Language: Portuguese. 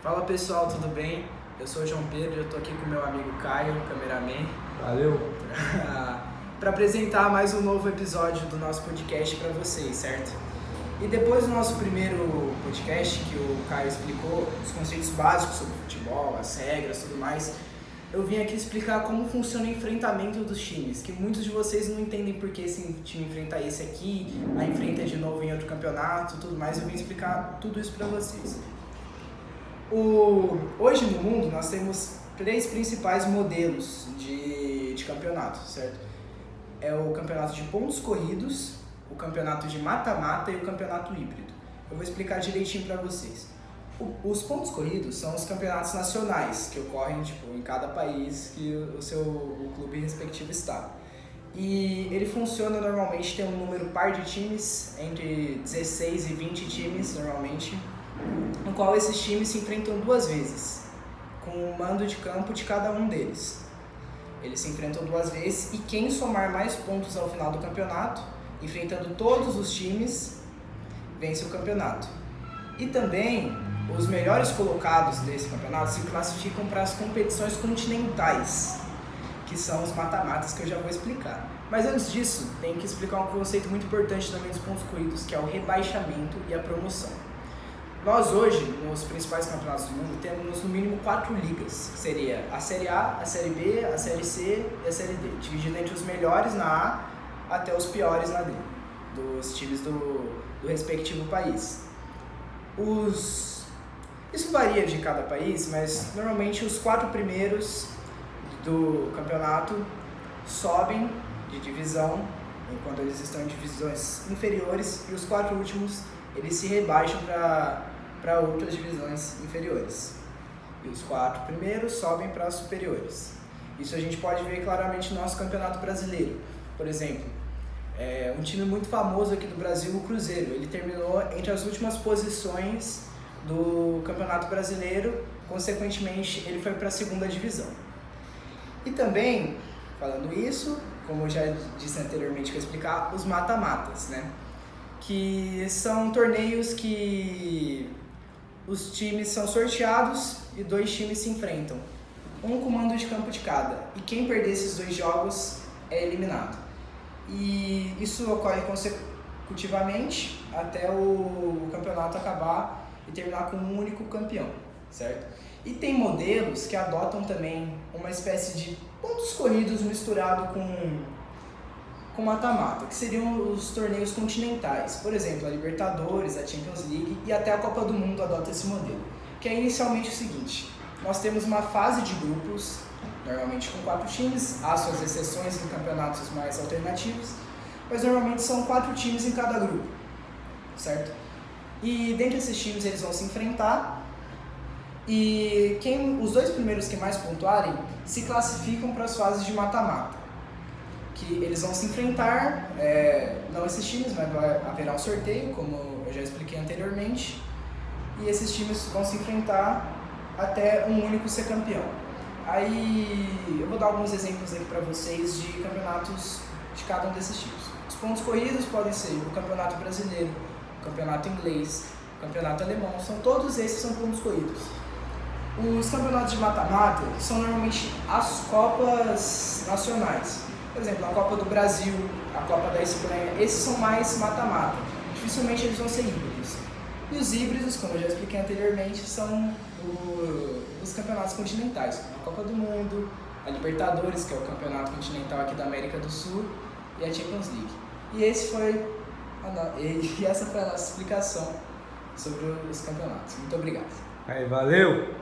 Fala pessoal, tudo bem? Eu sou o João Pedro e eu tô aqui com meu amigo Caio, cameraman. Valeu! Para apresentar mais um novo episódio do nosso podcast para vocês, certo? E depois do nosso primeiro podcast, que o Caio explicou os conceitos básicos sobre futebol, as regras e tudo mais, eu vim aqui explicar como funciona o enfrentamento dos times, que muitos de vocês não entendem por que esse time enfrenta esse aqui, aí enfrenta de novo em outro campeonato e tudo mais. Eu vim explicar tudo isso para vocês. Hoje no mundo nós temos três principais modelos de campeonato, certo? É o campeonato de pontos corridos, o campeonato de mata-mata e o campeonato híbrido. Eu vou explicar direitinho para vocês. Os pontos corridos são os campeonatos nacionais que ocorrem em cada país que o clube respectivo está. E ele funciona normalmente, tem um número par de times, entre 16 e 20 times normalmente, no qual esses times se enfrentam duas vezes, com o mando de campo de cada um deles. Eles se enfrentam duas vezes e quem somar mais pontos ao final do campeonato, enfrentando todos os times, vence o campeonato. E também, os melhores colocados desse campeonato se classificam para as competições continentais, que são os mata-matas, que eu já vou explicar. Mas antes disso, tem que explicar um conceito muito importante também dos pontos corridos, que é o rebaixamento e a promoção. Nós hoje, nos principais campeonatos do mundo, temos no mínimo 4 ligas, que seria a Série A, a Série B, a Série C e a Série D, dividido entre os melhores na A até os piores na D, dos times do respectivo país. Isso varia de cada país, mas normalmente os 4 primeiros do campeonato sobem de divisão, enquanto eles estão em divisões inferiores, e os 4 últimos eles se rebaixam para outras divisões inferiores. E os 4 primeiros sobem para as superiores. Isso a gente pode ver claramente no nosso campeonato brasileiro. Por exemplo, um time muito famoso aqui do Brasil, o Cruzeiro, ele terminou entre as últimas posições do Campeonato Brasileiro, consequentemente ele foi para a segunda divisão. E também, falando isso, como eu já disse anteriormente que eu ia explicar, os mata-matas, né? Que são torneios que os times são sorteados e 2 times se enfrentam, um com mando de campo de cada, e quem perder esses 2 jogos é eliminado. E isso ocorre consecutivamente até o campeonato acabar e terminar com um único campeão, certo? E tem modelos que adotam também uma espécie de pontos corridos misturado com mata-mata, que seriam os torneios continentais. Por exemplo, a Libertadores, a Champions League e até a Copa do Mundo adota esse modelo, que é inicialmente o seguinte: nós temos uma fase de grupos, normalmente com 4 times, há suas exceções em campeonatos mais alternativos, mas normalmente são 4 times em cada grupo, certo? E dentre esses times eles vão se enfrentar e os 2 primeiros que mais pontuarem se classificam para as fases de mata-mata, que eles vão se enfrentar, não esses times, mas haverá um sorteio, como eu já expliquei anteriormente, e esses times vão se enfrentar até um único ser campeão. Aí eu vou dar alguns exemplos aqui para vocês de campeonatos de cada um desses times. Os pontos corridos podem ser o campeonato brasileiro, o campeonato inglês, o campeonato alemão, todos esses são pontos corridos. Os campeonatos de mata-mata são normalmente as copas nacionais. Por exemplo, a Copa do Brasil, a Copa da Espanha, esses são mais mata-mata. Dificilmente eles vão ser híbridos. E os híbridos, como eu já expliquei anteriormente, são os campeonatos continentais, a Copa do Mundo, a Libertadores, que é o campeonato continental aqui da América do Sul, e a Champions League. E essa foi a nossa explicação sobre os campeonatos. Muito obrigado. Aí, valeu!